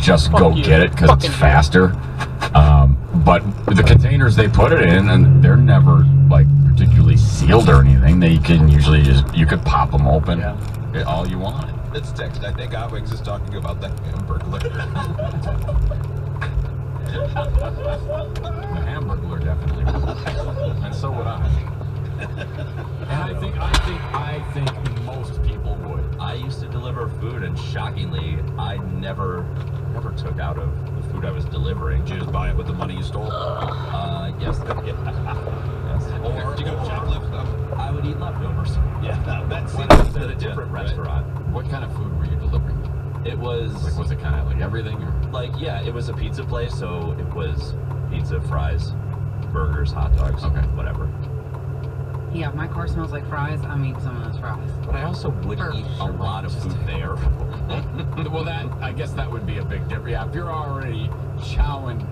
just go get it because it's faster. But the containers they put it in, and they're never like particularly sealed or anything. They can usually you could pop them open all you want. It's text. I think Outwings is talking about that Hamburglar. The Hamburglar definitely would. And so would I. And I think most people would. I used to deliver food, and shockingly, I never took out of the food I was delivering. Did you just buy it with the money you stole? Yes. Yes. Or did you go shoplift stuff? I would eat leftovers. Yeah, that's When I was at a different restaurant. What kind of food were you delivering? It was Like, was it kind of like everything? Or? like, yeah, it was a pizza place, so it was pizza, fries, burgers, hot dogs, whatever. Yeah, my car smells like fries. I'm eating some of those fries. But I also would eat a lot of food there. Well, I guess that would be a big difference. Yeah, if you're already chowing